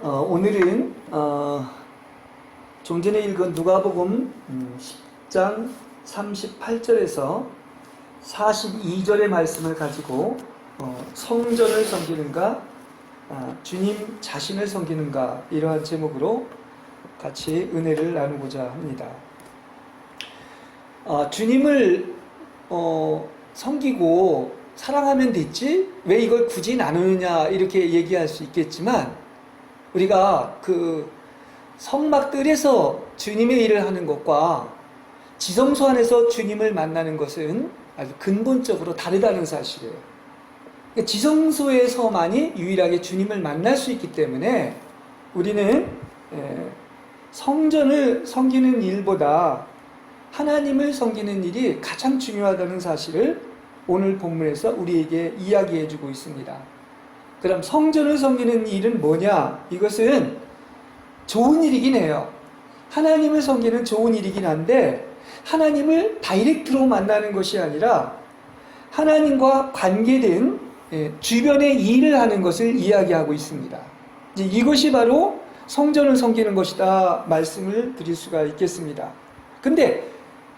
오늘은 좀 전에 읽은 누가복음 10장 38절에서 42절의 말씀을 가지고 성전을 섬기는가 주님 자신을 섬기는가 이러한 제목으로 같이 은혜를 나누고자 합니다. 주님을 섬기고 사랑하면 됐지? 왜 이걸 굳이 나누느냐 이렇게 얘기할 수 있겠지만 우리가 그 성막들에서 주님의 일을 하는 것과 지성소 안에서 주님을 만나는 것은 아주 근본적으로 다르다는 사실이에요. 지성소에서만이 유일하게 주님을 만날 수 있기 때문에 우리는 성전을 섬기는 일보다 하나님을 섬기는 일이 가장 중요하다는 사실을 오늘 본문에서 우리에게 이야기해 주고 있습니다. 그럼 성전을 섬기는 일은 뭐냐? 이것은 좋은 일이긴 해요. 하나님을 섬기는 좋은 일이긴 한데 하나님을 다이렉트로 만나는 것이 아니라 하나님과 관계된 주변의 일을 하는 것을 이야기하고 있습니다. 이것이 바로 성전을 섬기는 것이다 말씀을 드릴 수가 있겠습니다. 근데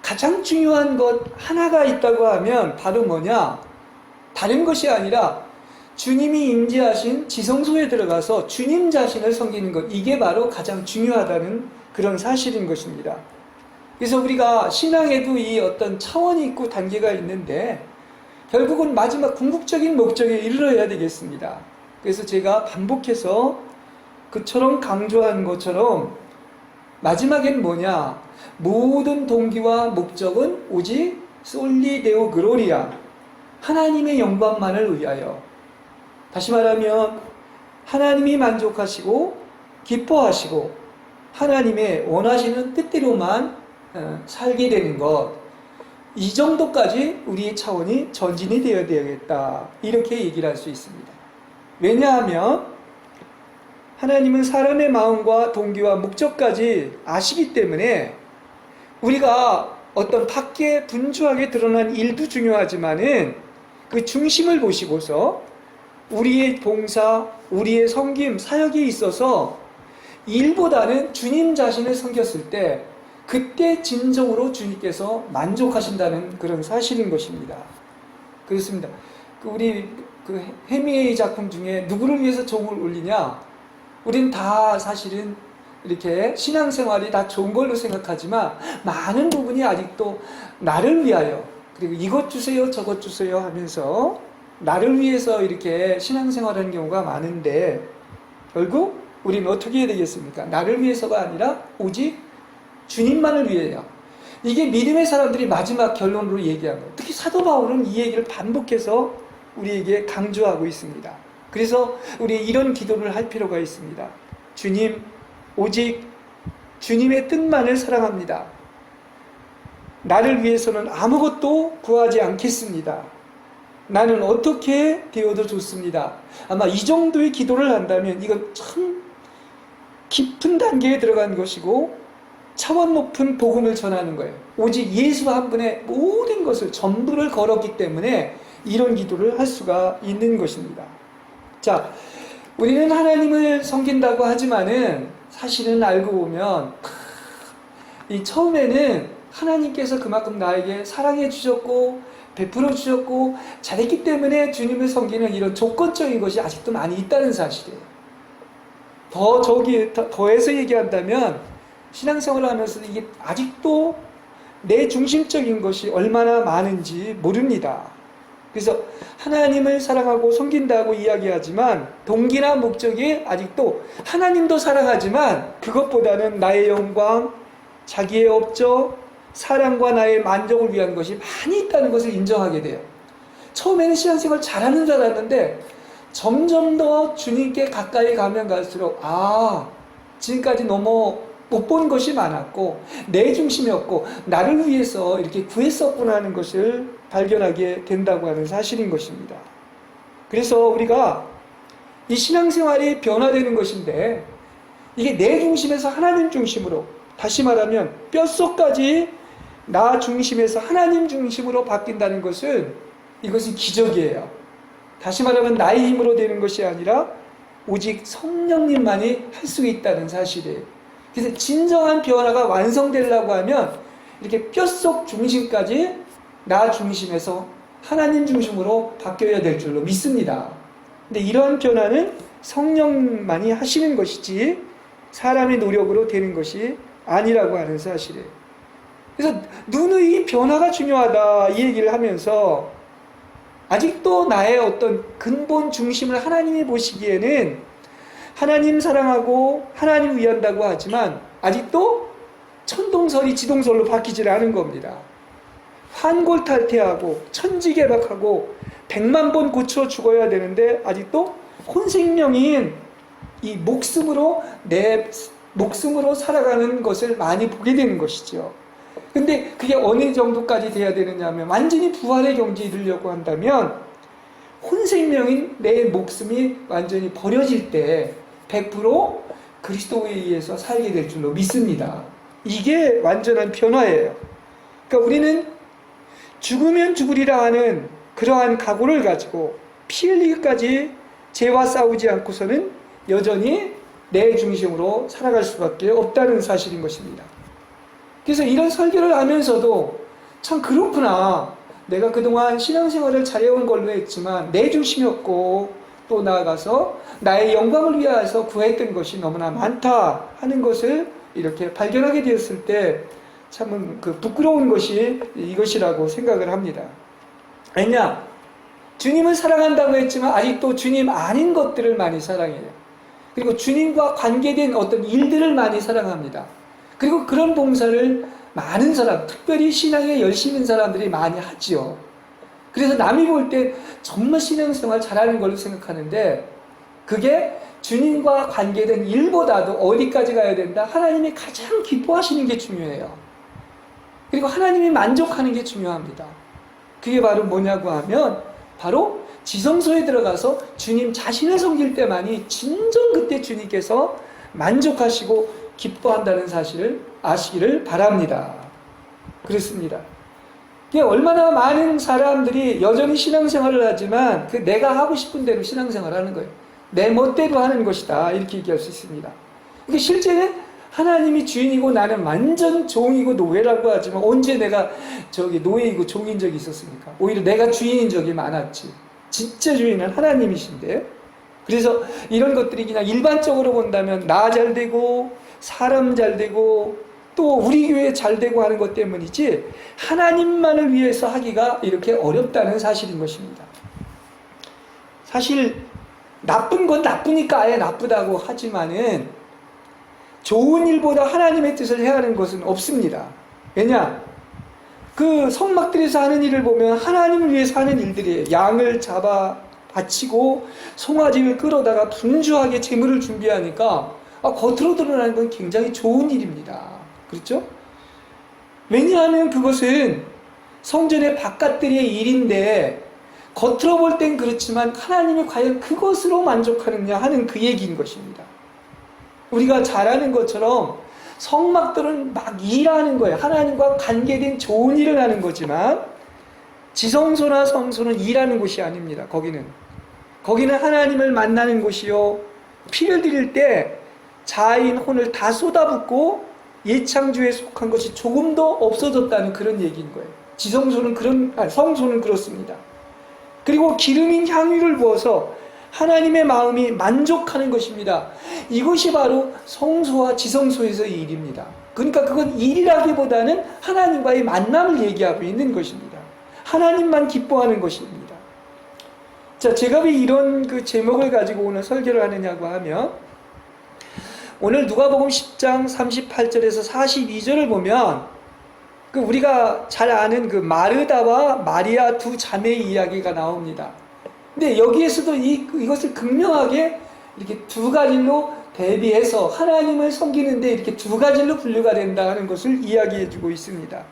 가장 중요한 것 하나가 있다고 하면 바로 뭐냐? 다른 것이 아니라 주님이 임재하신 지성소에 들어가서 주님 자신을 섬기는 것, 이게 바로 가장 중요하다는 그런 사실인 것입니다. 그래서 우리가 신앙에도 이 어떤 차원이 있고 단계가 있는데 결국은 마지막 궁극적인 목적에 이르러야 되겠습니다. 그래서 제가 반복해서 그처럼 강조한 것처럼 마지막엔 뭐냐? 모든 동기와 목적은 오직 솔리 데오 글로리아, 하나님의 영광만을 위하여. 다시 말하면 하나님이 만족하시고 기뻐하시고 하나님의 원하시는 뜻대로만 살게 되는 것, 이 정도까지 우리의 차원이 전진이 되어야 되겠다 이렇게 얘기를 할 수 있습니다. 왜냐하면 하나님은 사람의 마음과 동기와 목적까지 아시기 때문에 우리가 어떤 밖에 분주하게 드러난 일도 중요하지만은 그 중심을 보시고서 우리의 봉사, 우리의 섬김, 사역에 있어서 일보다는 주님 자신을 섬겼을 때 그때 진정으로 주님께서 만족하신다는 그런 사실인 것입니다. 그렇습니다. 우리 해미에이 작품 중에 누구를 위해서 종을 울리냐? 우린 다 사실은 이렇게 신앙생활이 다 좋은 걸로 생각하지만 많은 부분이 아직도 나를 위하여, 그리고 이것 주세요 저것 주세요 하면서 나를 위해서 이렇게 신앙생활하는 경우가 많은데 결국 우리는 어떻게 해야 되겠습니까? 나를 위해서가 아니라 오직 주님만을 위해요. 이게 믿음의 사람들이 마지막 결론으로 얘기한 거예요. 특히 사도 바울은 이 얘기를 반복해서 우리에게 강조하고 있습니다. 그래서 우리 이런 기도를 할 필요가 있습니다. 주님, 오직 주님의 뜻만을 사랑합니다. 나를 위해서는 아무것도 구하지 않겠습니다. 나는 어떻게 되어도 좋습니다. 아마 이 정도의 기도를 한다면 이건 참 깊은 단계에 들어간 것이고 차원 높은 복음을 전하는 거예요. 오직 예수 한 분의 모든 것을 전부를 걸었기 때문에 이런 기도를 할 수가 있는 것입니다. 자, 우리는 하나님을 섬긴다고 하지만은 사실은 알고 보면 이 처음에는 하나님께서 그만큼 나에게 사랑해 주셨고 베풀어 주셨고 잘했기 때문에 주님을 섬기는 이런 조건적인 것이 아직도 많이 있다는 사실이에요. 더해서 얘기한다면 신앙생활을 하면서 이게 아직도 내 중심적인 것이 얼마나 많은지 모릅니다. 그래서 하나님을 사랑하고 섬긴다고 이야기하지만 동기나 목적이 아직도 하나님도 사랑하지만 그것보다는 나의 영광, 자기의 업적, 사랑과 나의 만족을 위한 것이 많이 있다는 것을 인정하게 돼요. 처음에는 신앙생활 잘하는 줄 알았는데 점점 더 주님께 가까이 가면 갈수록 지금까지 너무 못 본 것이 많았고 내 중심이었고 나를 위해서 이렇게 구했었구나 하는 것을 발견하게 된다고 하는 사실인 것입니다. 그래서 우리가 이 신앙생활이 변화되는 것인데 이게 내 중심에서 하나님 중심으로, 다시 말하면 뼛속까지 나 중심에서 하나님 중심으로 바뀐다는 것은 이것은 기적이에요. 다시 말하면 나의 힘으로 되는 것이 아니라 오직 성령님만이 할 수 있다는 사실이에요. 그래서 진정한 변화가 완성되려고 하면 이렇게 뼛속 중심까지 나 중심에서 하나님 중심으로 바뀌어야 될 줄로 믿습니다. 근데 이러한 변화는 성령만이 하시는 것이지 사람의 노력으로 되는 것이 아니라고 하는 사실이에요. 그래서 누누이 변화가 중요하다 이 얘기를 하면서 아직도 나의 어떤 근본 중심을 하나님이 보시기에는 하나님 사랑하고 하나님 위한다고 하지만 아직도 천동설이 지동설로 바뀌질 않은 겁니다. 환골탈태하고 천지개박하고 100만 번 고쳐 죽어야 되는데 아직도 혼생명인 이 목숨으로 내 목숨으로 살아가는 것을 많이 보게 되는 것이죠. 근데 그게 어느 정도까지 돼야 되느냐 하면 완전히 부활의 경지에 이르려고 한다면 혼생명인 내 목숨이 완전히 버려질 때 100% 그리스도에 의해서 살게 될 줄로 믿습니다. 이게 완전한 변화예요. 그러니까 우리는 죽으면 죽으리라 하는 그러한 각오를 가지고 피 흘리기까지 죄와 싸우지 않고서는 여전히 내 중심으로 살아갈 수밖에 없다는 사실인 것입니다. 그래서 이런 설교를 하면서도 참 그렇구나. 내가 그동안 신앙생활을 잘해온 걸로 했지만 내 중심이었고 또 나아가서 나의 영광을 위하여서 구했던 것이 너무나 많다 하는 것을 이렇게 발견하게 되었을 때 참 그 부끄러운 것이 이것이라고 생각을 합니다. 왜냐? 주님을 사랑한다고 했지만 아직도 주님 아닌 것들을 많이 사랑해요. 그리고 주님과 관계된 어떤 일들을 많이 사랑합니다. 그리고 그런 봉사를 많은 사람, 특별히 신앙에 열심인 사람들이 많이 하지요. 그래서 남이 볼 때 정말 신앙생활 잘하는 걸로 생각하는데 그게 주님과 관계된 일보다도 어디까지 가야 된다? 하나님이 가장 기뻐하시는 게 중요해요. 그리고 하나님이 만족하는 게 중요합니다. 그게 바로 뭐냐고 하면 바로 지성소에 들어가서 주님 자신을 섬길 때만이 진정 그때 주님께서 만족하시고 기뻐한다는 사실을 아시기를 바랍니다. 그렇습니다. 얼마나 많은 사람들이 여전히 신앙생활을 하지만 그 내가 하고 싶은 대로 신앙생활을 하는 거예요. 내 멋대로 하는 것이다 이렇게 얘기할 수 있습니다. 실제는 하나님이 주인이고 나는 완전 종이고 노예라고 하지만 언제 내가 노예이고 종인 적이 있었습니까? 오히려 내가 주인인 적이 많았지. 진짜 주인은 하나님이신데. 그래서 이런 것들이 그냥 일반적으로 본다면 나 잘 되고 사람 잘 되고 또 우리 교회 잘 되고 하는 것 때문이지 하나님만을 위해서 하기가 이렇게 어렵다는 사실인 것입니다. 사실 나쁜 건 나쁘니까 아예 나쁘다고 하지만은 좋은 일보다 하나님의 뜻을 행하는 것은 없습니다. 왜냐? 그 성막들에서 하는 일을 보면 하나님을 위해서 하는 일들이에요. 양을 잡아 바치고 송아지를 끌어다가 분주하게 제물을 준비하니까 겉으로 드러나는 건 굉장히 좋은 일입니다. 그렇죠? 왜냐하면 그것은 성전의 바깥들의 일인데 겉으로 볼 땐 그렇지만 하나님이 과연 그것으로 만족하느냐 하는 그 얘기인 것입니다. 우리가 잘 아는 것처럼 성막들은 막 일하는 거예요. 하나님과 관계된 좋은 일을 하는 거지만 지성소나 성소는 일하는 곳이 아닙니다. 거기는 하나님을 만나는 곳이요. 피를 드릴 때 자아인 혼을 다 쏟아붓고 예창주에 속한 것이 조금도 없어졌다는 그런 얘기인 거예요. 성소는 그렇습니다. 그리고 기름인 향유를 부어서 하나님의 마음이 만족하는 것입니다. 이것이 바로 성소와 지성소에서의 일입니다. 그러니까 그건 일이라기보다는 하나님과의 만남을 얘기하고 있는 것입니다. 하나님만 기뻐하는 것입니다. 자, 제가 왜 이런 그 제목을 가지고 오늘 설교를 하느냐고 하면 오늘 누가복음 10장 38절에서 42절을 보면 우리가 잘 아는 그 마르다와 마리아 두 자매의 이야기가 나옵니다. 근데 여기에서도 이것을 극명하게 이렇게 두 가지로 대비해서 하나님을 섬기는데 이렇게 두 가지로 분류가 된다 하는 것을 이야기해주고 있습니다.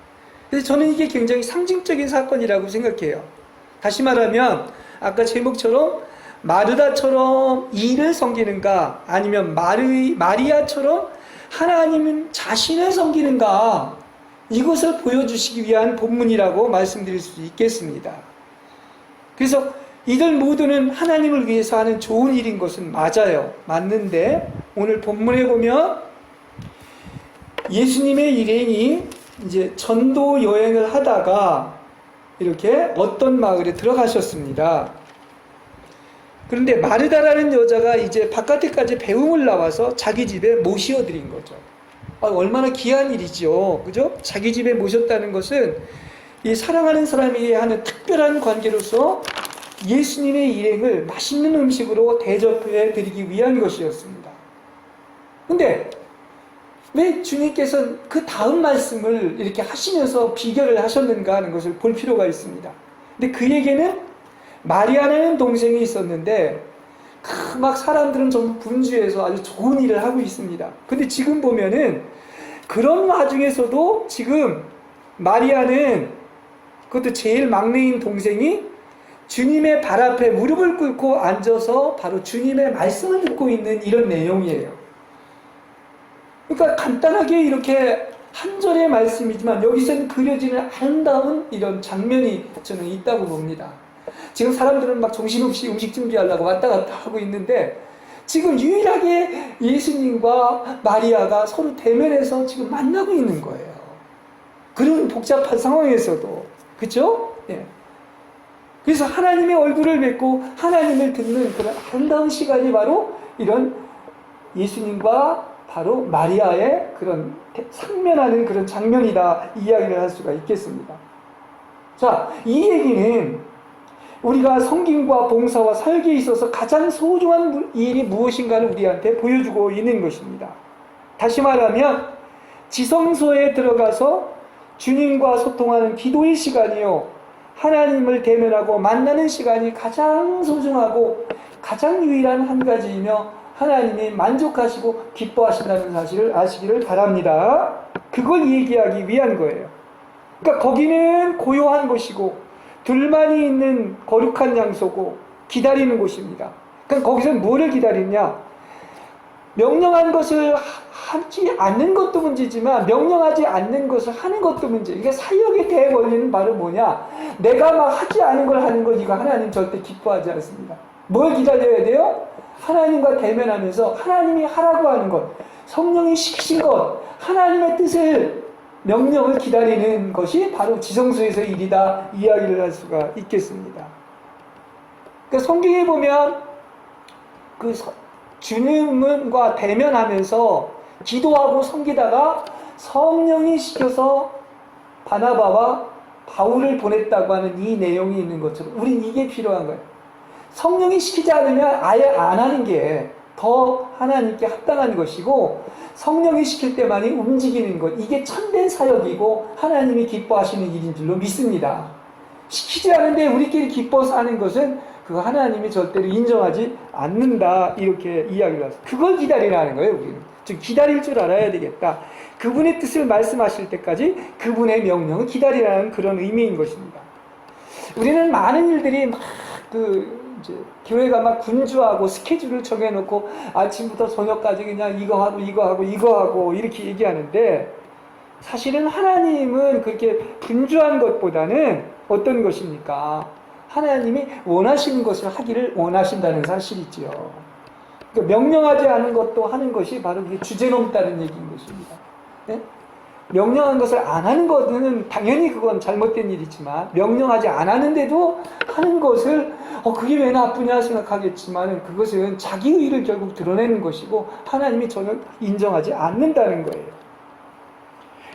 그래서 저는 이게 굉장히 상징적인 사건이라고 생각해요. 다시 말하면 아까 제목처럼 마르다처럼 일을 섬기는가 아니면 마리아처럼 하나님 자신을 섬기는가 이것을 보여주시기 위한 본문이라고 말씀드릴 수 있겠습니다. 그래서 이들 모두는 하나님을 위해서 하는 좋은 일인 것은 맞아요. 맞는데 오늘 본문에 보면 예수님의 일행이 이제 전도 여행을 하다가 이렇게 어떤 마을에 들어가셨습니다. 그런데 마르다라는 여자가 이제 바깥에까지 배웅을 나와서 자기 집에 모시어드린 거죠. 얼마나 귀한 일이죠. 그죠? 자기 집에 모셨다는 것은 이 사랑하는 사람에게 하는 특별한 관계로서 예수님의 일행을 맛있는 음식으로 대접해 드리기 위한 것이었습니다. 근데 왜 주님께서 그 다음 말씀을 이렇게 하시면서 비결을 하셨는가 하는 것을 볼 필요가 있습니다. 근데 그에게는 마리아라는 동생이 있었는데 막 사람들은 전부 분주해서 아주 좋은 일을 하고 있습니다. 근데 지금 보면은 그런 와중에서도 지금 마리아는, 그것도 제일 막내인 동생이 주님의 발 앞에 무릎을 꿇고 앉아서 바로 주님의 말씀을 듣고 있는 이런 내용이에요. 그러니까 간단하게 이렇게 한 절의 말씀이지만 여기서는 그려지는 아름다운 이런 장면이 저는 있다고 봅니다. 지금 사람들은 막 정신없이 음식 준비하려고 왔다 갔다 하고 있는데 지금 유일하게 예수님과 마리아가 서로 대면해서 지금 만나고 있는 거예요. 그런 복잡한 상황에서도. 그렇죠? 예. 그래서 하나님의 얼굴을 뵙고 하나님을 듣는 그런 아름다운 시간이 바로 이런 예수님과 바로 마리아의 그런 상면하는 그런 장면이다, 이야기를 할 수가 있겠습니다. 자, 이 얘기는 우리가 성김과 봉사와 설계에 있어서 가장 소중한 일이 무엇인가를 우리한테 보여주고 있는 것입니다. 다시 말하면 지성소에 들어가서 주님과 소통하는 기도의 시간이요, 하나님을 대면하고 만나는 시간이 가장 소중하고 가장 유일한 한 가지이며 하나님이 만족하시고 기뻐하신다는 사실을 아시기를 바랍니다. 그걸 얘기하기 위한 거예요. 그러니까 거기는 고요한 곳이고 둘만이 있는 거룩한 장소고 기다리는 곳입니다. 그러니까 거기서는 뭐를 기다리냐? 명령한 것을 하지 않는 것도 문제지만 명령하지 않는 것을 하는 것도 문제. 이게 사역의 대원리는 바로 뭐냐? 내가 막 하지 않은 걸 하는 것, 이거 하나님 절대 기뻐하지 않습니다. 뭘 기다려야 돼요? 하나님과 대면하면서 하나님이 하라고 하는 것, 성령이 시키신 것, 하나님의 뜻을, 명령을 기다리는 것이 바로 지성소에서의 일이다, 이야기를 할 수가 있겠습니다. 그러니까 성경에 보면 그 주님과 대면하면서 기도하고 섬기다가 성령이 시켜서 바나바와 바울을 보냈다고 하는 이 내용이 있는 것처럼 우린 이게 필요한 거예요. 성령이 시키지 않으면 아예 안 하는 게 더 하나님께 합당한 것이고, 성령이 시킬 때만이 움직이는 것, 이게 참된 사역이고 하나님이 기뻐하시는 일인 줄로 믿습니다. 시키지 않은데 우리끼리 기뻐서 하는 것은 그거 하나님이 절대로 인정하지 않는다, 이렇게 이야기를 하세요. 그걸 기다리라는 거예요. 우리는 즉 기다릴 줄 알아야 되겠다. 그분의 뜻을 말씀하실 때까지 그분의 명령을 기다리라는 그런 의미인 것입니다. 우리는 많은 일들이 막 이제 교회가 막 분주하고 스케줄을 정해놓고 아침부터 저녁까지 그냥 이거 하고 이렇게 얘기하는데, 사실은 하나님은 그렇게 분주한 것보다는 어떤 것입니까? 하나님이 원하시는 것을 하기를 원하신다는 사실이지요. 그러니까 명령하지 않은 것도 하는 것이 바로 그게 주제넘다는 얘기인 것입니다. 네? 명령한 것을 안 하는 것은 당연히 그건 잘못된 일이지만, 명령하지 않았는데도 하는 것을 그게 왜 나쁘냐 생각하겠지만 그것은 자기 의를 결국 드러내는 것이고 하나님이 전혀 인정하지 않는다는 거예요.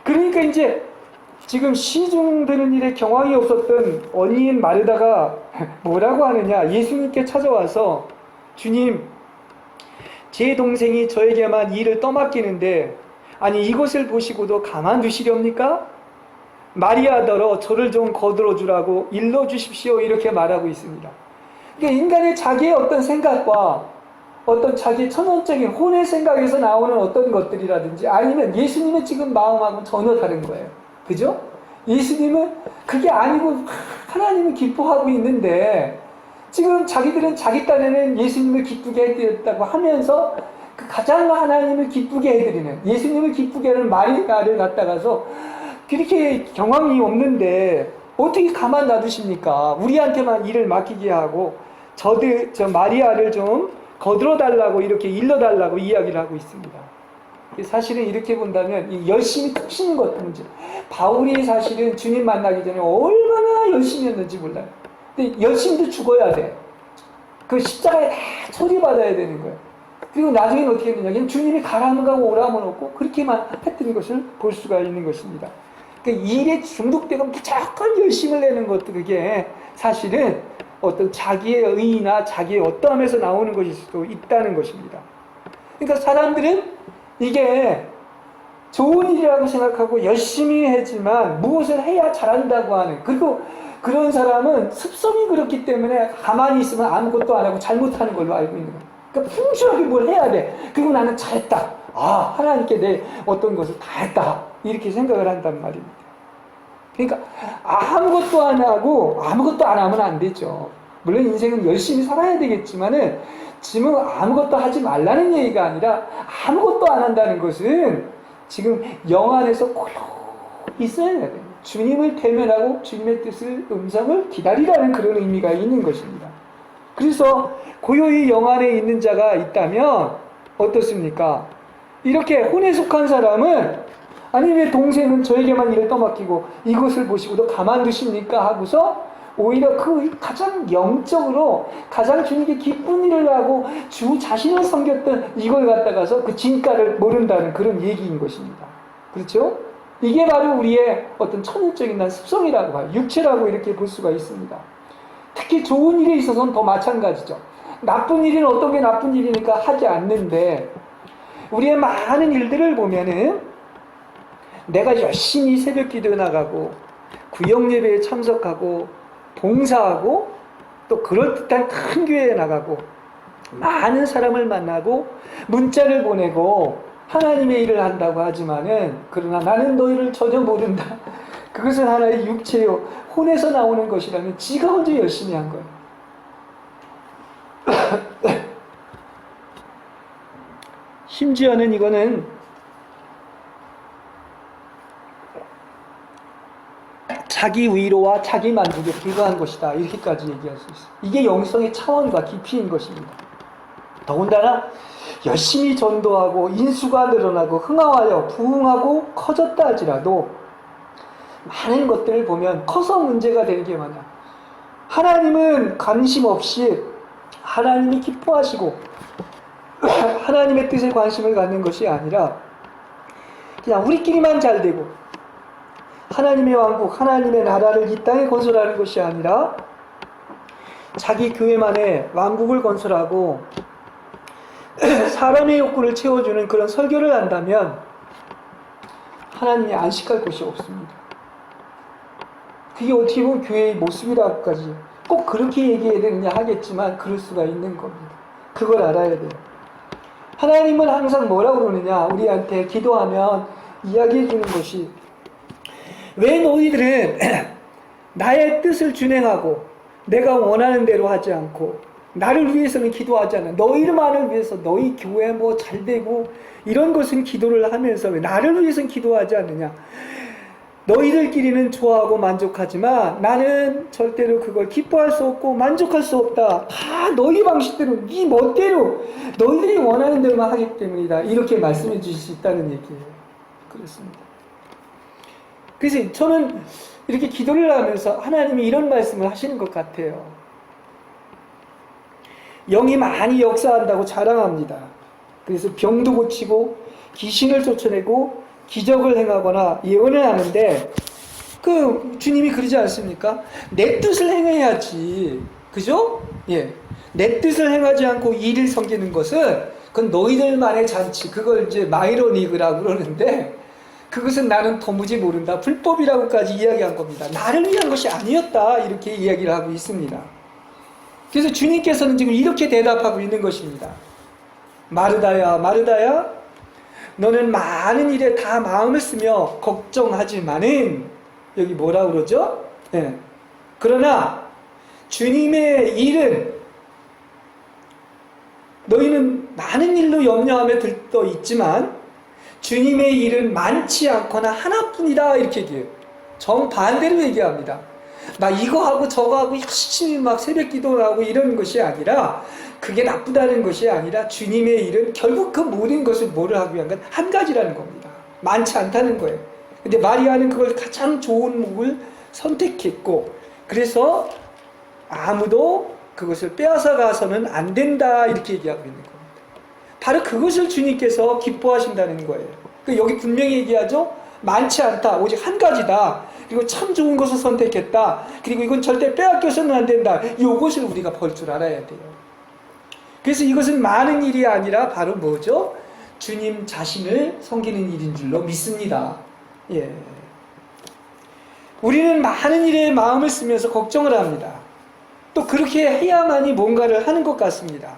그러니까 이제 지금 시중드는 일에 경황이 없었던 언니인 마르다가 뭐라고 하느냐? 예수님께 찾아와서 주님, 제 동생이 저에게만 일을 떠맡기는데 아니 이것을 보시고도 가만두시렵니까? 마리아더러 저를 좀 거들어 주라고 일러 주십시오, 이렇게 말하고 있습니다. 그러니까 인간의 자기의 어떤 생각과 어떤 자기의 천원적인 혼의 생각에서 나오는 어떤 것들이라든지 아니면 예수님의 지금 마음하고는 전혀 다른 거예요. 그죠? 예수님은 그게 아니고 하나님을 기뻐하고 있는데 지금 자기들은 자기 딴에는 예수님을 기쁘게 해드렸다고 하면서 그 가장 하나님을 기쁘게 해드리는, 예수님을 기쁘게 하는 마리아를 갖다가서 그렇게 경황이 없는데 어떻게 가만 놔두십니까? 우리한테만 일을 맡기게 하고 저 마리아를 좀 거들어 달라고 이렇게 일러 달라고 이야기를 하고 있습니다. 사실은 이렇게 본다면 열심히 푸시는 것도 문제. 바울이 사실은 주님 만나기 전에 얼마나 열심히 했는지 몰라요. 근데 열심히도 죽어야 돼. 그 십자가에 다 처리받아야 되는 거예요. 그리고 나중에는 어떻게 했느냐. 그냥 주님이 가라면 가고 오라면 없고 그렇게만 했던 것을 볼 수가 있는 것입니다. 그러니까 일에 중독되고 무조건 열심을 내는 것도 그게 사실은 어떤 자기의 의의나 자기의 어떠함에서 나오는 것일 수도 있다는 것입니다. 그러니까 사람들은 이게 좋은 일이라고 생각하고 열심히 하지만 무엇을 해야 잘한다고 하는, 그리고 그런 사람은 습성이 그렇기 때문에 가만히 있으면 아무것도 안 하고 잘못하는 걸로 알고 있는 거예요. 그러니까 풍성하게 뭘 해야 돼. 그리고 나는 잘했다. 아, 하나님께 내 어떤 것을 다 했다. 이렇게 생각을 한단 말입니다. 그러니까 아무것도 안 하고 아무것도 안 하면 안 되죠. 물론 인생은 열심히 살아야 되겠지만은 지금 아무것도 하지 말라는 얘기가 아니라 아무것도 안 한다는 것은 지금 영 안에서 고요 있어야 돼요. 주님을 대면하고 주님의 뜻을, 음성을 기다리라는 그런 의미가 있는 것입니다. 그래서 고요히 영 안에 있는 자가 있다면 어떻습니까? 이렇게 혼에 속한 사람은 아니 왜 동생은 저에게만 일을 떠맡기고 이것을 보시고도 가만두십니까? 하고서 오히려 그 가장 영적으로 가장 주님께 기쁜 일을 하고 주 자신을 섬겼던 이걸 갖다가서 그 진가를 모른다는 그런 얘기인 것입니다. 그렇죠? 이게 바로 우리의 어떤 천연적인 습성이라고 봐요. 육체라고 이렇게 볼 수가 있습니다. 특히 좋은 일에 있어서는 더 마찬가지죠. 나쁜 일은 어떤 게 나쁜 일이니까 하지 않는데 우리의 많은 일들을 보면은 내가 열심히 새벽 기도에 나가고 구역 예배에 참석하고 봉사하고 또 그럴듯한 큰 교회에 나가고 많은 사람을 만나고 문자를 보내고 하나님의 일을 한다고 하지만은 그러나 나는 너희를 전혀 모른다. 그것은 하나의 육체요 혼에서 나오는 것이라면 지가 언제 열심히 한 거예요. 심지어는 이거는 자기 위로와 자기 만족에 불과한 것이다. 이렇게까지 얘기할 수 있어요. 이게 영성의 차원과 깊이인 것입니다. 더군다나 열심히 전도하고 인수가 늘어나고 흥하여 부흥하고 커졌다 할지라도 많은 것들을 보면 커서 문제가 되는 게 많아요. 하나님은 관심 없이 하나님이 기뻐하시고 하나님의 뜻에 관심을 갖는 것이 아니라 그냥 우리끼리만 잘 되고 하나님의 왕국, 하나님의 나라를 이 땅에 건설하는 것이 아니라 자기 교회만의 왕국을 건설하고 사람의 욕구를 채워주는 그런 설교를 한다면 하나님이 안식할 곳이 없습니다. 그게 어떻게 보면 교회의 모습이라고까지 꼭 그렇게 얘기해야 되느냐 하겠지만 그럴 수가 있는 겁니다. 그걸 알아야 돼요. 하나님은 항상 뭐라고 그러느냐, 우리한테 기도하면 이야기해 주는 것이 왜 너희들은 나의 뜻을 준행하고 내가 원하는 대로 하지 않고 나를 위해서는 기도하지 않아. 너희만을 위해서 너희 교회 뭐 잘되고 이런 것은 기도를 하면서 왜 나를 위해서는 기도하지 않느냐. 너희들끼리는 좋아하고 만족하지만 나는 절대로 그걸 기뻐할 수 없고 만족할 수 없다. 다 너희 방식대로 네 멋대로 너희들이 원하는 대로만 하기 때문이다. 이렇게 말씀해 주실 수 있다는 얘기예요. 그렇습니다. 그래서 저는 이렇게 기도를 하면서 하나님이 이런 말씀을 하시는 것 같아요. 영이 많이 역사한다고 자랑합니다. 그래서 병도 고치고 귀신을 쫓아내고 기적을 행하거나 예언을 하는데 그 주님이 그러지 않습니까? 내 뜻을 행해야지. 그죠? 예. 내 뜻을 행하지 않고 이를 섬기는 것은 그건 너희들만의 잔치. 그걸 이제 마이로닉이라고 그러는데 그것은 나는 도무지 모른다. 불법이라고까지 이야기한 겁니다. 나를 위한 것이 아니었다. 이렇게 이야기를 하고 있습니다. 그래서 주님께서는 지금 이렇게 대답하고 있는 것입니다. 마르다야, 마르다야, 너는 많은 일에 다 마음을 쓰며 걱정하지만은 여기 뭐라 그러죠? 예. 그러나 주님의 일은 너희는 많은 일로 염려하며 들떠 있지만 주님의 일은 많지 않거나 하나뿐이다. 이렇게 얘기해요. 정반대로 얘기합니다. 막 이거 하고 저거 하고 열심히 막 새벽 기도를 하고 이런 것이 아니라, 그게 나쁘다는 것이 아니라 주님의 일은 결국 그 모든 것을 뭐를 하기 위한 건 한 가지라는 겁니다. 많지 않다는 거예요. 근데 마리아는 그걸 가장 좋은 목을 선택했고, 그래서 아무도 그것을 빼앗아 가서는 안 된다, 이렇게 얘기하고 있는 겁니다. 바로 그것을 주님께서 기뻐하신다는 거예요. 여기 분명히 얘기하죠. 많지 않다, 오직 한 가지다, 그리고 참 좋은 것을 선택했다, 그리고 이건 절대 빼앗겨서는 안 된다, 이것을 우리가 볼 줄 알아야 돼요. 그래서 이것은 많은 일이 아니라 바로 뭐죠? 주님 자신을 섬기는 일인 줄로 믿습니다. 예. 우리는 많은 일에 마음을 쓰면서 걱정을 합니다. 또 그렇게 해야만이 뭔가를 하는 것 같습니다.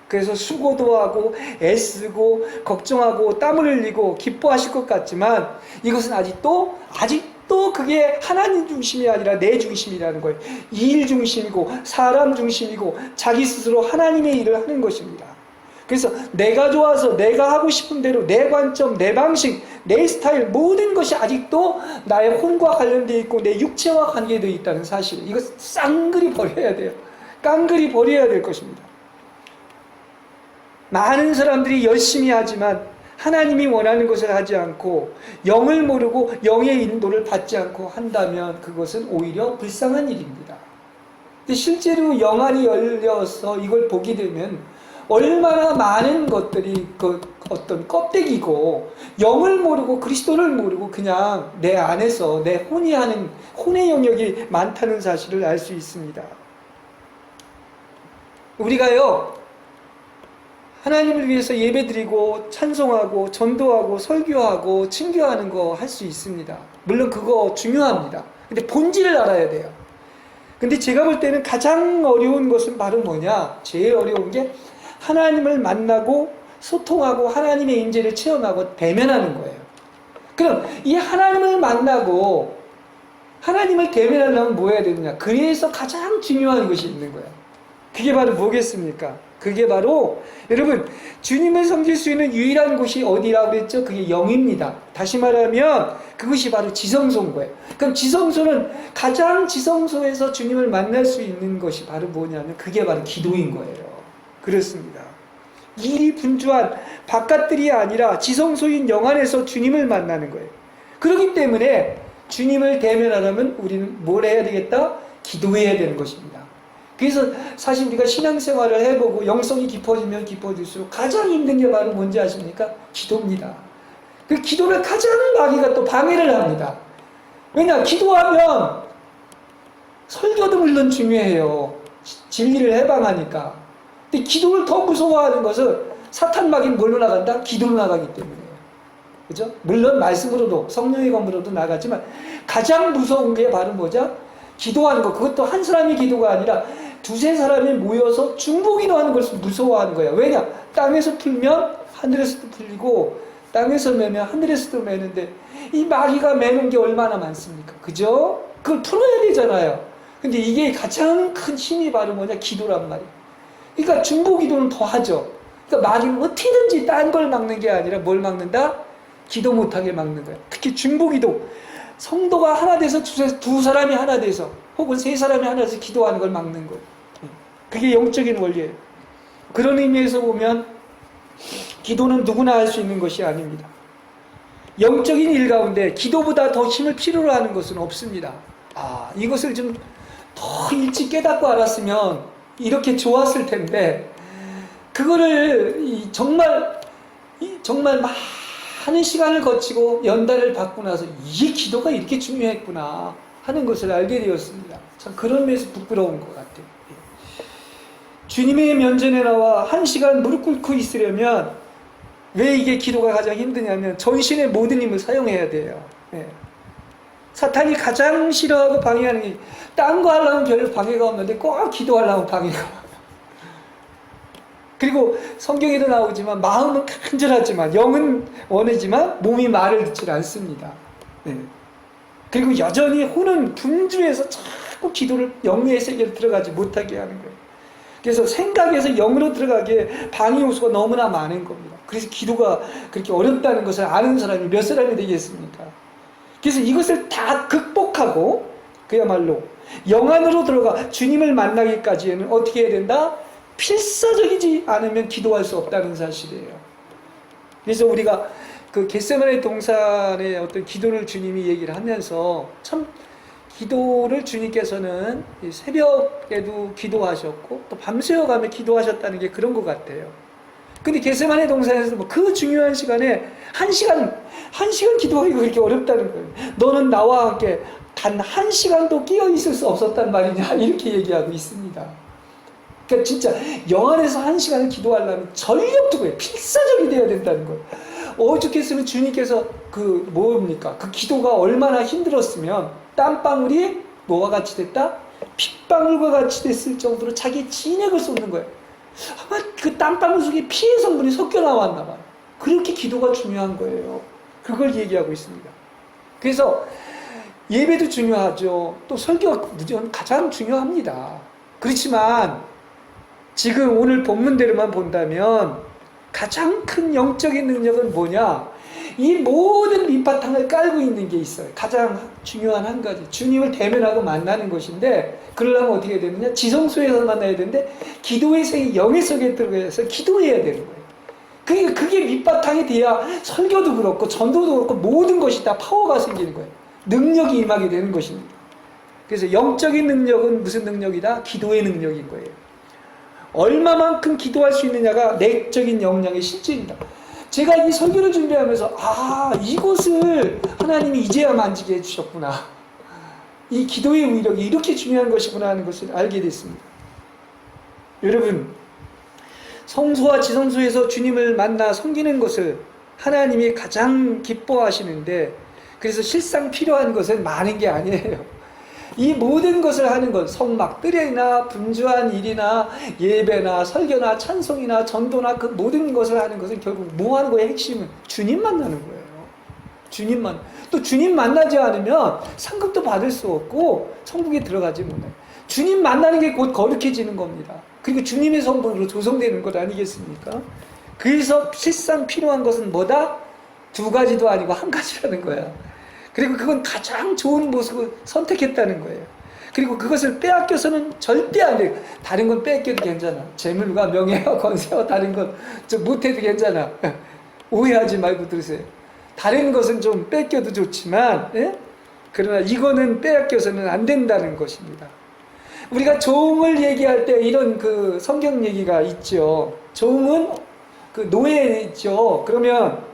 그래서 수고도 하고 애쓰고 걱정하고 땀을 흘리고 기뻐하실 것 같지만, 이것은 아직도 그게 하나님 중심이 아니라 내 중심이라는 거예요. 일 중심이고 사람 중심이고 자기 스스로 하나님의 일을 하는 것입니다. 그래서 내가 좋아서 내가 하고 싶은 대로 내 관점, 내 방식, 내 스타일, 모든 것이 아직도 나의 혼과 관련되어 있고 내 육체와 관계되어 있다는 사실, 이거 쌍그리 버려야 돼요. 깡그리 버려야 될 것입니다. 많은 사람들이 열심히 하지만 하나님이 원하는 것을 하지 않고 영을 모르고 영의 인도를 받지 않고 한다면 그것은 오히려 불쌍한 일입니다. 근데 실제로 영안이 열려서 이걸 보게 되면 얼마나 많은 것들이 그 어떤 껍데기고, 영을 모르고 그리스도를 모르고 그냥 내 안에서 내 혼이 하는 혼의 영역이 많다는 사실을 알 수 있습니다. 우리가요, 하나님을 위해서 예배드리고 찬송하고 전도하고 설교하고 친교하는 거 할 수 있습니다. 물론 그거 중요합니다. 근데 본질을 알아야 돼요. 근데 제가 볼 때는 가장 어려운 것은 바로 뭐냐? 제일 어려운 게 하나님을 만나고 소통하고 하나님의 임재를 체험하고 대면하는 거예요. 그럼 이 하나님을 만나고 하나님을 대면하려면 뭐 해야 되느냐? 그래서 가장 중요한 것이 있는 거예요. 그게 바로 뭐겠습니까? 그게 바로, 여러분, 주님을 섬길 수 있는 유일한 곳이 어디라고 그랬죠? 그게 영입니다. 다시 말하면 그것이 바로 지성소인 거예요. 그럼 지성소는, 가장 지성소에서 주님을 만날 수 있는 것이 바로 뭐냐면 그게 바로 기도인 거예요. 그렇습니다. 일이 분주한 바깥들이 아니라 지성소인 영 안에서 주님을 만나는 거예요. 그렇기 때문에 주님을 대면하려면 우리는 뭘 해야 되겠다? 기도해야 되는 것입니다. 그래서 사실 우리가 신앙생활을 해보고 영성이 깊어지면 깊어질수록 가장 힘든 게 바로 뭔지 아십니까? 기도입니다. 그 기도를 가장 마귀가 또 방해를 합니다. 왜냐? 기도하면 설교도 물론 중요해요. 진리를 해방하니까. 근데 기도를 더 무서워하는 것은 사탄 마귀는 뭘로 나간다? 기도로 나가기 때문이에요. 그죠? 물론 말씀으로도 성령의 검으로도 나가지만 가장 무서운 게 바로 뭐죠? 기도하는 거. 그것도 한 사람이 기도가 아니라 두세 사람이 모여서 중보기도하는 것을 무서워하는 거예요. 왜냐? 땅에서 풀면 하늘에서도 풀리고 땅에서 매면 하늘에서도 매는데 이 마귀가 매는 게 얼마나 많습니까? 그죠? 그걸 풀어야 되잖아요. 근데 이게 가장 큰 힘이 바로 뭐냐? 기도란 말이에요. 그러니까 중보기도는 더 하죠. 그러니까 마귀는 어떻게든지 딴 걸 막는 게 아니라 뭘 막는다? 기도 못하게 막는 거예요. 특히 중보기도. 성도가 하나 돼서 두 사람이 하나 돼서 혹은 세 사람이 하나 돼서 기도하는 걸 막는 거예요. 그게 영적인 원리예요. 그런 의미에서 보면 기도는 누구나 할 수 있는 것이 아닙니다. 영적인 일 가운데 기도보다 더 힘을 필요로 하는 것은 없습니다. 이것을 좀 더 일찍 깨닫고 알았으면 이렇게 좋았을 텐데, 그거를 정말 많은 시간을 거치고 연단을 받고 나서 이게 기도가 이렇게 중요했구나 하는 것을 알게 되었습니다. 참 그런 면에서 부끄러운 것 같아요. 주님의 면전에 나와 1시간 무릎 꿇고 있으려면 왜 이게 기도가 가장 힘드냐면 전신의 모든 힘을 사용해야 돼요. 사탄이 가장 싫어하고 방해하는 게, 딴 거 하려면 별 방해가 없는데 꼭 기도하려면 방해가 와요. 그리고 성경에도 나오지만 마음은 간절하지만 영은 원하지만 몸이 말을 듣지 않습니다. 그리고 여전히 혼은 분주해서 자꾸 기도를 영의 세계로 들어가지 못하게 하는 거예요. 그래서 생각에서 영으로 들어가기에 방해 요소가 너무나 많은 겁니다. 그래서 기도가 그렇게 어렵다는 것을 아는 사람이 몇 사람이 되겠습니까? 그래서 이것을 다 극복하고 그야말로 영안으로 들어가 주님을 만나기까지는 어떻게 해야 된다? 필사적이지 않으면 기도할 수 없다는 사실이에요. 그래서 우리가 그 겟세마네 동산의 어떤 기도를 주님이 얘기를 하면서 참 기도를 주님께서는 새벽에도 기도하셨고 또 밤새워가며 기도하셨다는 게 그런 것 같아요. 근데 겟세마네 동산에서 뭐 그 중요한 시간에 한 시간 기도하기가 그렇게 어렵다는 거예요. 너는 나와 함께 단 한 시간도 끼어 있을 수 없었단 말이냐 이렇게 얘기하고 있습니다. 그러니까 진짜 영안에서 한 시간을 기도하려면 전력투구에 필사적이 되어야 된다는 거예요. 오죽했으면 주님께서 그 뭡니까? 그 기도가 얼마나 힘들었으면 땀방울이 뭐와 같이 됐다? 핏방울과 같이 됐을 정도로 자기의 진액을 쏟는 거예요. 아마 그 땀방울 속에 피의 성분이 섞여 나왔나 봐요. 그렇게 기도가 중요한 거예요. 그걸 얘기하고 있습니다. 그래서 예배도 중요하죠. 또 설교가 가장 중요합니다. 그렇지만 지금 오늘 본문대로만 본다면 가장 큰 영적인 능력은 뭐냐? 이 모든 밑바탕을 깔고 있는 게 있어요. 가장 중요한 한 가지. 주님을 대면하고 만나는 것인데 그러려면 어떻게 되느냐? 지성소에서 만나야 되는데 기도의 생이 영의 속에 들어가서 기도해야 되는 거예요. 그게 밑바탕이 돼야 설교도 그렇고 전도도 그렇고 모든 것이 다 파워가 생기는 거예요. 능력이 임하게 되는 것입니다. 그래서 영적인 능력은 무슨 능력이다? 기도의 능력인 거예요. 얼마만큼 기도할 수 있느냐가 내적인 역량의 실질입니다. 제가 이 설교를 준비하면서 이것을 하나님이 이제야 만지게 해주셨구나. 이 기도의 위력이 이렇게 중요한 것이구나 하는 것을 알게 됐습니다. 여러분, 성소와 지성소에서 주님을 만나 섬기는 것을 하나님이 가장 기뻐하시는데 그래서 실상 필요한 것은 많은 게 아니에요. 이 모든 것을 하는 것, 성막들이나 분주한 일이나 예배나 설교나 찬송이나 전도나 그 모든 것을 하는 것은 결국 뭐 하는 거예요? 핵심은 주님 만나는 거예요. 주님만. 또 주님 만나지 않으면 상급도 받을 수 없고 천국에 들어가지 못해요. 주님 만나는 게 곧 거룩해지는 겁니다. 그리고 주님의 성분으로 조성되는 것 아니겠습니까? 그래서 실상 필요한 것은 뭐다? 두 가지도 아니고 한 가지라는 거야. 그리고 그건 가장 좋은 모습을 선택했다는 거예요. 그리고 그것을 빼앗겨서는 절대 안 돼요. 다른 건 뺏겨도 괜찮아. 재물과 명예와 권세와 다른 건 좀 못해도 괜찮아. 오해하지 말고 들으세요. 다른 것은 좀 뺏겨도 좋지만, 예? 그러나 이거는 빼앗겨서는 안 된다는 것입니다. 우리가 종을 얘기할 때 이런 그 성경 얘기가 있죠. 종은 그 노예죠. 그러면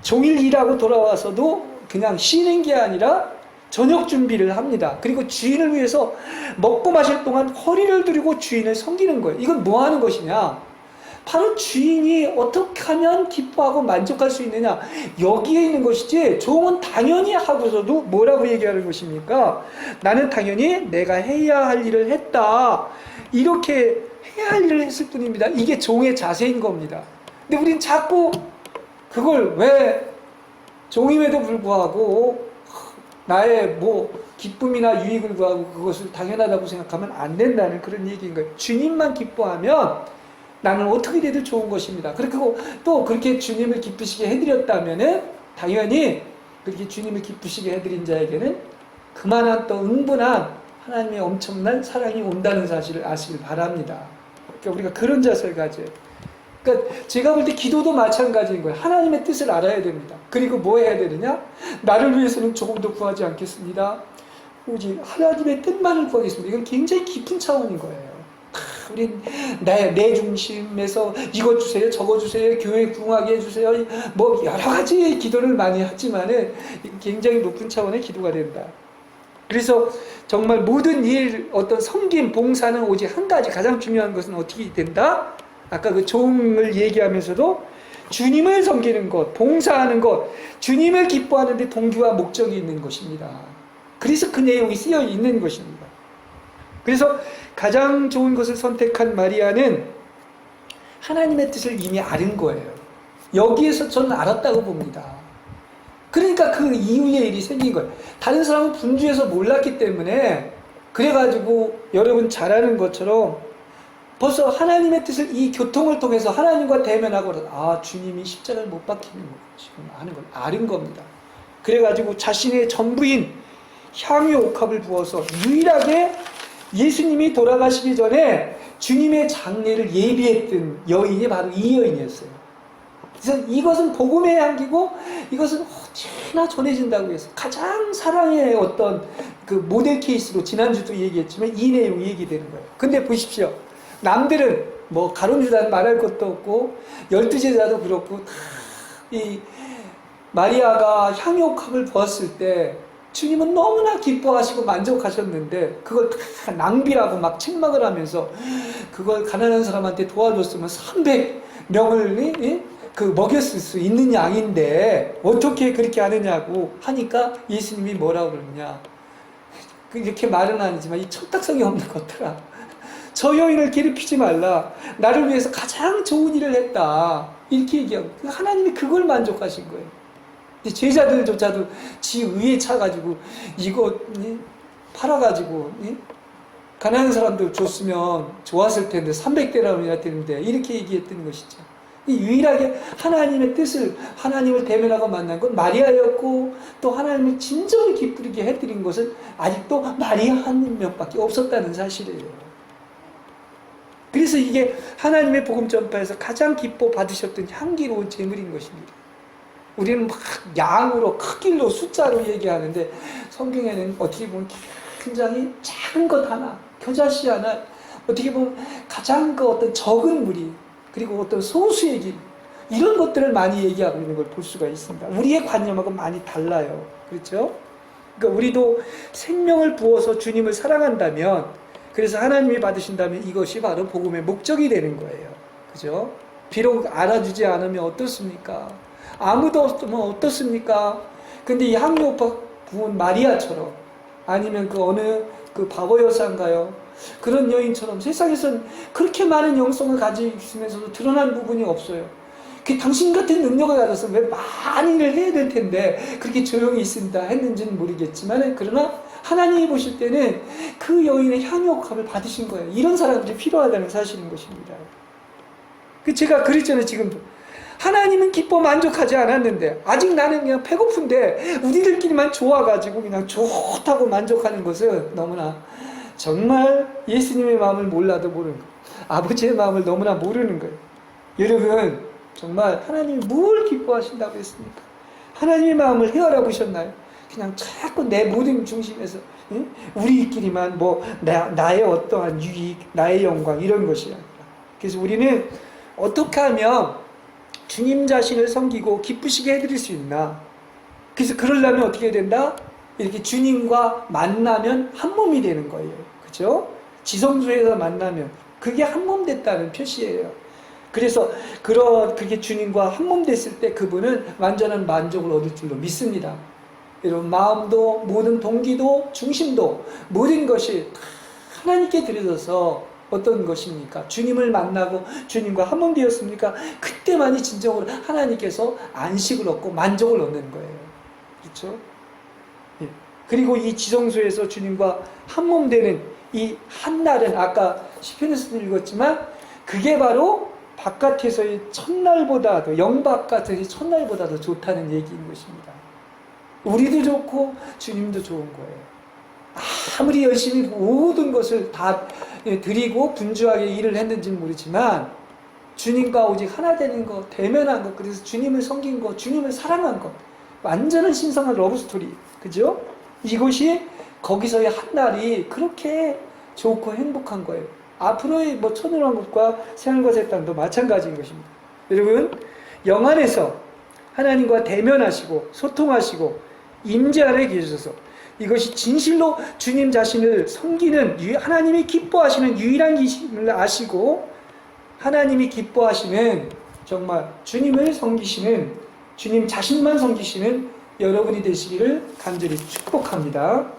종일 일하고 돌아와서도 그냥 쉬는 게 아니라 저녁 준비를 합니다. 그리고 주인을 위해서 먹고 마실 동안 허리를 두르고 주인을 섬기는 거예요. 이건 뭐 하는 것이냐? 바로 주인이 어떻게 하면 기뻐하고 만족할 수 있느냐? 여기에 있는 것이지 종은 당연히 하고서도 뭐라고 얘기하는 것입니까? 나는 당연히 내가 해야 할 일을 했다. 이렇게 해야 할 일을 했을 뿐입니다. 이게 종의 자세인 겁니다. 근데 우린 자꾸 그걸 왜 종임에도 불구하고 나의 뭐 기쁨이나 유익을 구하고 그것을 당연하다고 생각하면 안 된다는 그런 얘기인 거예요. 주님만 기뻐하면 나는 어떻게 돼도 좋은 것입니다. 그리고 또 그렇게 주님을 기쁘시게 해드렸다면은 당연히 그렇게 주님을 기쁘시게 해드린 자에게는 그만한 또 응분한 하나님의 엄청난 사랑이 온다는 사실을 아시길 바랍니다. 그러니까 우리가 그런 자세를 가져요. 그러니까 제가 볼 때 기도도 마찬가지인 거예요. 하나님의 뜻을 알아야 됩니다. 그리고 뭐 해야 되느냐? 나를 위해서는 조금도 구하지 않겠습니다. 오직 하나님의 뜻만을 구하겠습니다. 이건 굉장히 깊은 차원인 거예요. 우린 내 중심에서 이거 주세요, 저거 주세요, 교회 부흥하게 해주세요. 뭐 여러 가지 기도를 많이 하지만은 굉장히 높은 차원의 기도가 된다. 그래서 정말 모든 일, 어떤 섬김, 봉사는 오직 한 가지 가장 중요한 것은 어떻게 된다? 아까 그 종을 얘기하면서도 주님을 섬기는 것, 봉사하는 것, 주님을 기뻐하는 데 동기와 목적이 있는 것입니다. 그래서 그 내용이 쓰여 있는 것입니다. 그래서 가장 좋은 것을 선택한 마리아는 하나님의 뜻을 이미 아는 거예요. 여기에서 저는 알았다고 봅니다. 그러니까 그 이후의 일이 생긴 거예요. 다른 사람은 분주해서 몰랐기 때문에 그래가지고 여러분 잘 아는 것처럼 벌써 하나님의 뜻을 이 교통을 통해서 하나님과 대면하고 주님이 십자가를 못 박히는 거 지금 아는 걸 아는 겁니다. 그래가지고 자신의 전부인 향유 옥합을 부어서 유일하게 예수님이 돌아가시기 전에 주님의 장례를 예비했던 여인이 바로 이 여인이었어요. 그래서 이것은 복음의 향기고 이것은 언제나 전해진다고 해서 가장 사랑의 어떤 그 모델 케이스로 지난주도 얘기했지만 이 내용이 얘기되는 거예요. 근데 보십시오. 남들은 뭐 가룟유다는 말할 것도 없고 12제자도 그렇고 이 마리아가 향유옥합을 부었을 때 주님은 너무나 기뻐하시고 만족하셨는데 그걸 다 낭비라고 막 책망을 하면서 그걸 가난한 사람한테 도와줬으면 300명을 그 먹였을 수 있는 양인데 어떻게 그렇게 하느냐고 하니까 예수님이 뭐라고 그러느냐, 이렇게 말은 아니지만 이 천탁성이 없는 것들아, 저 여인을 괴롭히지 말라, 나를 위해서 가장 좋은 일을 했다, 이렇게 얘기하고 하나님이 그걸 만족하신 거예요. 제자들조차도 지 위에 차가지고 이거 팔아가지고 가난한 사람들 줬으면 좋았을 텐데 300데나리나 되는데 이렇게 얘기했던 것이죠. 유일하게 하나님의 뜻을, 하나님을 대면하고 만난 건 마리아였고 또 하나님을 진정히 기쁘게 해드린 것은 아직도 마리아 한 명밖에 없었다는 사실이에요. 그래서 이게 하나님의 복음 전파에서 가장 기뻐 받으셨던 향기로운 제물인 것입니다. 우리는 막 양으로 크기로 숫자로 얘기하는데 성경에는 어떻게 보면 굉장히 작은 것 하나, 겨자씨 하나, 어떻게 보면 가장 그 어떤 적은 무리, 그리고 어떤 소수의 길, 이런 것들을 많이 얘기하고 있는 걸 볼 수가 있습니다. 우리의 관념하고 많이 달라요. 그렇죠? 그러니까 우리도 생명을 부어서 주님을 사랑한다면, 그래서 하나님이 받으신다면 이것이 바로 복음의 목적이 되는 거예요. 그죠? 비록 알아주지 않으면 어떻습니까? 아무도 없으면 어떻습니까? 근데 이 향유옥합 부은 마리아처럼, 아니면 그 어느 그 바보 여사인가요? 그런 여인처럼 세상에선 그렇게 많은 영성을 가지고 있으면서도 드러난 부분이 없어요. 그 당신 같은 능력을 가져서 왜 많은 일을 해야 될 텐데 그렇게 조용히 있습니다 했는지는 모르겠지만, 그러나 하나님이 보실 때는 그 여인의 향유옥합을 받으신 거예요. 이런 사람들이 필요하다는 사실인 것입니다. 제가 그랬잖아요. 지금도 하나님은 기뻐 만족하지 않았는데 아직 나는 그냥 배고픈데 우리들끼리만 좋아가지고 그냥 좋다고 만족하는 것은 너무나, 정말 예수님의 마음을 몰라도 모르는 거예요. 아버지의 마음을 너무나 모르는 거예요. 여러분, 정말 하나님이 뭘 기뻐하신다고 했습니까? 하나님의 마음을 헤아려 보셨나요? 그냥 자꾸 내 모든 중심에서 우리끼리만 뭐 나의 어떠한 유익, 나의 영광, 이런 것이 아니라, 그래서 우리는 어떻게 하면 주님 자신을 섬기고 기쁘시게 해드릴 수 있나? 그래서 그러려면 어떻게 해야 된다? 이렇게 주님과 만나면 한 몸이 되는 거예요. 그죠? 지성소에서 만나면 그게 한 몸 됐다는 표시예요. 그래서 그렇게 주님과 한 몸 됐을 때 그분은 완전한 만족을 얻을 줄로 믿습니다. 여러분, 마음도, 모든 동기도, 중심도, 모든 것이 다 하나님께 드려져서 어떤 것입니까? 주님을 만나고 주님과 한 몸 되었습니까? 그때만이 진정으로 하나님께서 안식을 얻고 만족을 얻는 거예요. 그렇죠? 예. 그리고 이 지성소에서 주님과 한 몸 되는 이 한날은 아까 시편에서도 읽었지만 그게 바로 바깥에서의 첫날보다도, 영바깥의 첫날보다도 좋다는 얘기인 것입니다. 우리도 좋고 주님도 좋은 거예요. 아무리 열심히 모든 것을 다 드리고 분주하게 일을 했는지는 모르지만 주님과 오직 하나 되는 것, 대면한 것, 그래서 주님을 섬긴 것, 주님을 사랑한 것, 완전한 신성한 러브스토리, 그죠? 이것이 거기서의 한날이 그렇게 좋고 행복한 거예요. 앞으로의 뭐 천일왕국과 새하늘과 새 땅도 마찬가지인 것입니다. 여러분, 영안에서 하나님과 대면하시고 소통하시고 임재 안에 계셔서 이것이 진실로 주님 자신을 섬기는, 하나님이 기뻐하시는 유일한 기심을 아시고 하나님이 기뻐하시는, 정말 주님을 섬기시는, 주님 자신만 섬기시는 여러분이 되시기를 간절히 축복합니다.